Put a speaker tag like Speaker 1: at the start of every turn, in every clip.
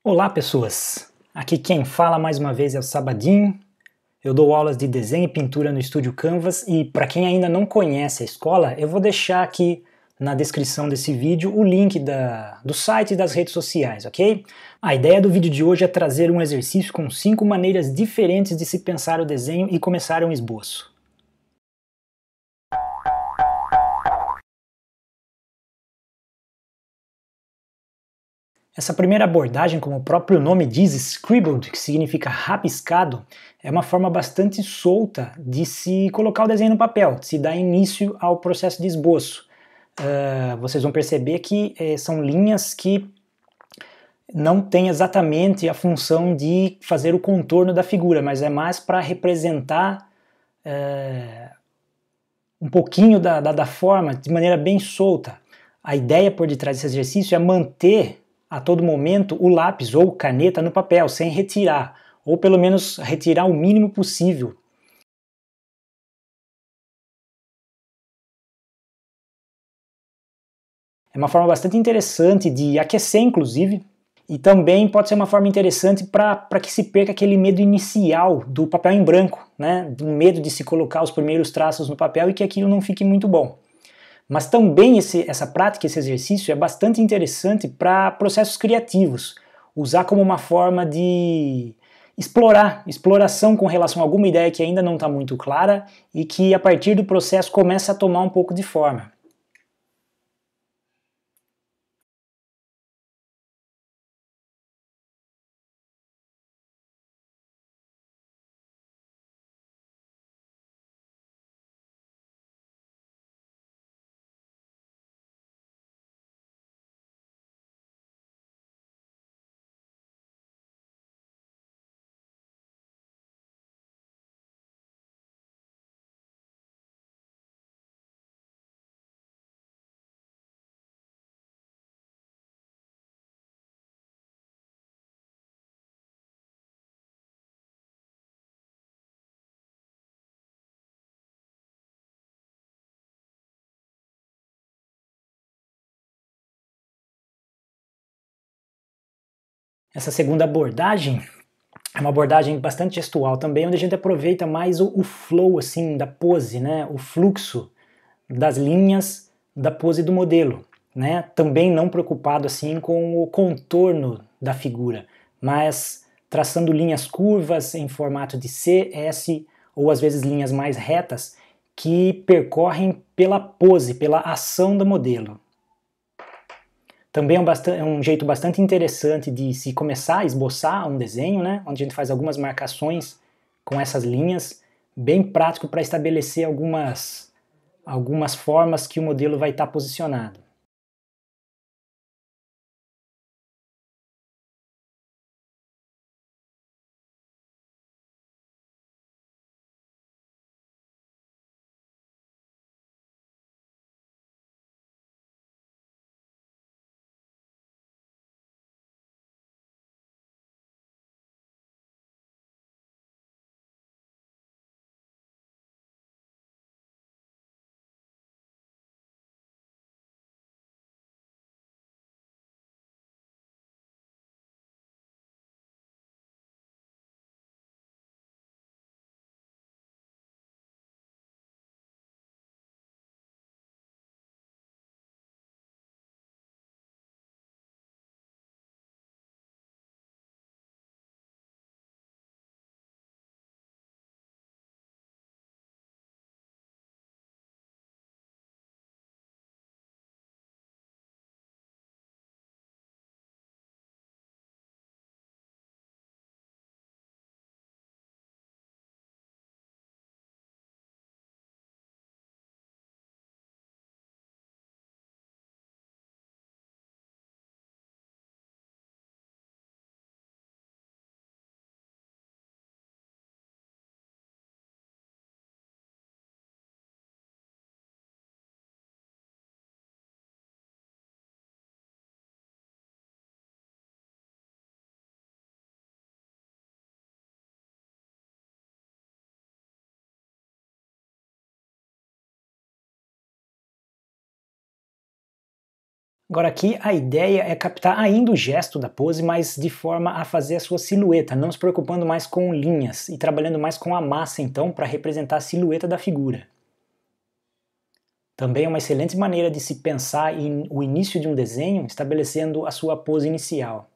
Speaker 1: Olá pessoas, aqui quem fala mais uma vez é o Sabadin. Eu dou aulas de desenho e pintura no Estúdio Canvas e para quem ainda não conhece a escola, eu vou deixar aqui na descrição desse vídeo o link do site e das redes sociais, ok? A ideia do vídeo de hoje é trazer um exercício com 5 maneiras diferentes de se pensar o desenho e começar um esboço. Essa primeira abordagem, como o próprio nome diz, scribbled, que significa rabiscado, é uma forma bastante solta de se colocar o desenho no papel, de se dar início ao processo de esboço. Vocês vão perceber que são linhas que não têm exatamente a função de fazer o contorno da figura, mas é mais para representar um pouquinho da forma de maneira bem solta. A ideia por detrás desse exercício é manter a todo momento o lápis ou caneta no papel, sem retirar, ou pelo menos retirar o mínimo possível. É uma forma bastante interessante de aquecer, inclusive, e também pode ser uma forma interessante para que se perca aquele medo inicial do papel em branco, né? Do medo de se colocar os primeiros traços no papel e que aquilo não fique muito bom. Mas também essa prática, esse exercício é bastante interessante para processos criativos, usar como uma forma de exploração com relação a alguma ideia que ainda não está muito clara e que a partir do processo começa a tomar um pouco de forma. Essa segunda abordagem é uma abordagem bastante gestual também, onde a gente aproveita mais o flow assim da pose, né? O fluxo das linhas da pose do modelo, né? Também não preocupado assim com o contorno da figura, mas traçando linhas curvas em formato de C, S ou às vezes linhas mais retas que percorrem pela pose, pela ação do modelo. Também é um jeito bastante interessante de se começar a esboçar um desenho, né? Onde a gente faz algumas marcações com essas linhas, bem prático para estabelecer algumas formas que o modelo vai estar posicionado. Agora aqui a ideia é captar ainda o gesto da pose, mas de forma a fazer a sua silhueta, não se preocupando mais com linhas e trabalhando mais com a massa então para representar a silhueta da figura. Também é uma excelente maneira de se pensar em o início de um desenho, estabelecendo a sua pose inicial.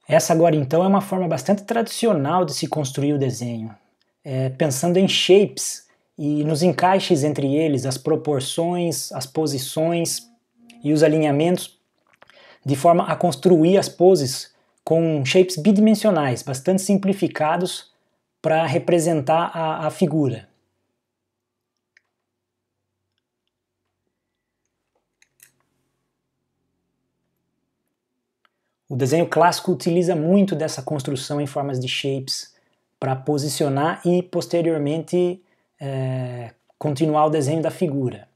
Speaker 1: Essa agora então é uma forma bastante tradicional de se construir o desenho, pensando em shapes e nos encaixes entre eles, as proporções, as posições e os alinhamentos, de forma a construir as poses com shapes bidimensionais, bastante simplificados para representar a figura. O desenho clássico utiliza muito dessa construção em formas de shapes para posicionar e posteriormente continuar o desenho da figura.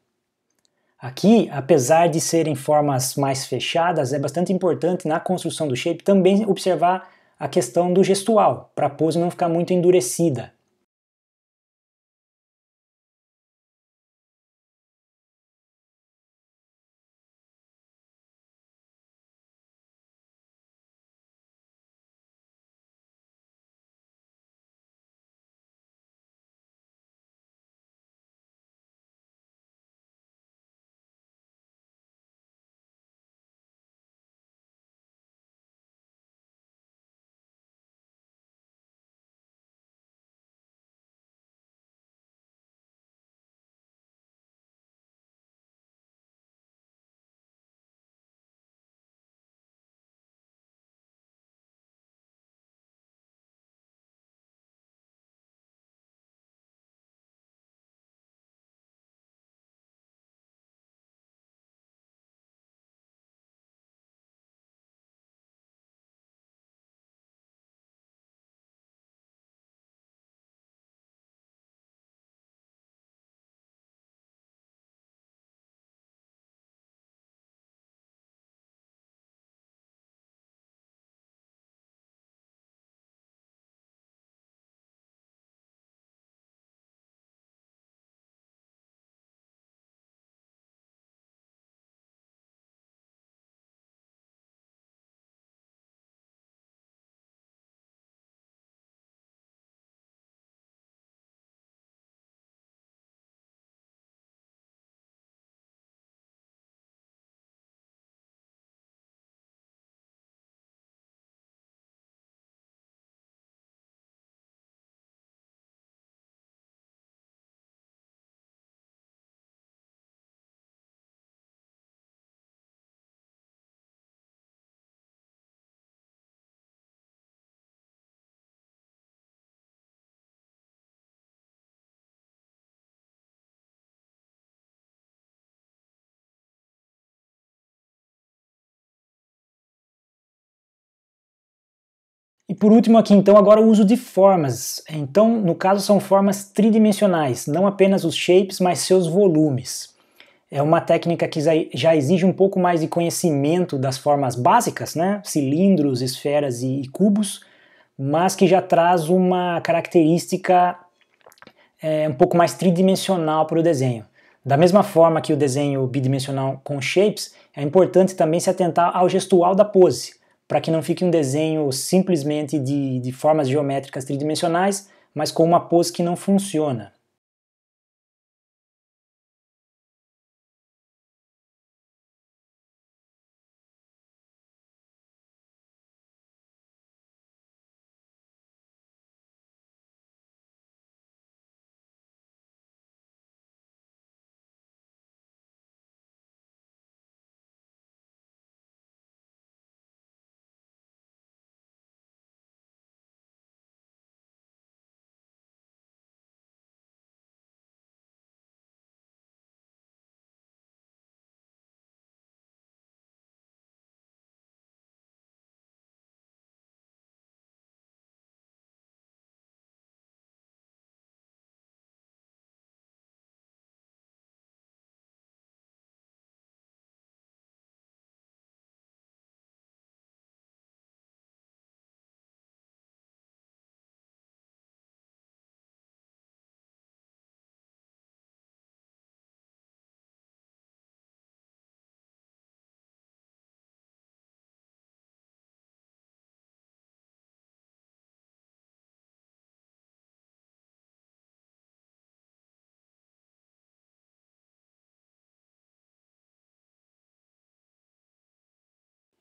Speaker 1: Aqui, apesar de serem formas mais fechadas, é bastante importante na construção do shape também observar a questão do gestual, para a pose não ficar muito endurecida. E por último aqui então agora o uso de formas. Então no caso são formas tridimensionais, não apenas os shapes, mas seus volumes. É uma técnica que já exige um pouco mais de conhecimento das formas básicas, né? Cilindros, esferas e cubos, mas que já traz uma característica um pouco mais tridimensional para o desenho. Da mesma forma que o desenho bidimensional com shapes, é importante também se atentar ao gestual da pose, para que não fique um desenho simplesmente de formas geométricas tridimensionais, mas com uma pose que não funciona.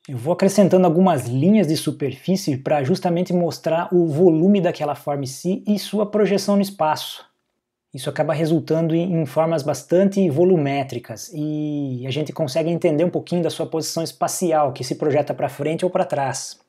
Speaker 1: Eu vou acrescentando algumas linhas de superfície para justamente mostrar o volume daquela forma em si e sua projeção no espaço. Isso acaba resultando em formas bastante volumétricas e a gente consegue entender um pouquinho da sua posição espacial, que se projeta para frente ou para trás.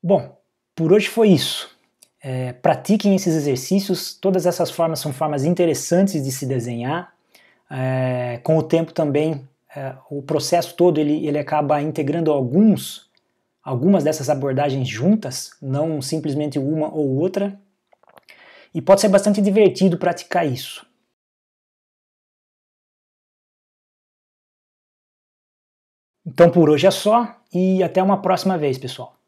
Speaker 1: Bom, por hoje foi isso. Pratiquem esses exercícios, todas essas formas são formas interessantes de se desenhar. Com o tempo também, o processo todo ele acaba integrando algumas dessas abordagens juntas, não simplesmente uma ou outra, e pode ser bastante divertido praticar isso. Então por hoje é só e até uma próxima vez, pessoal.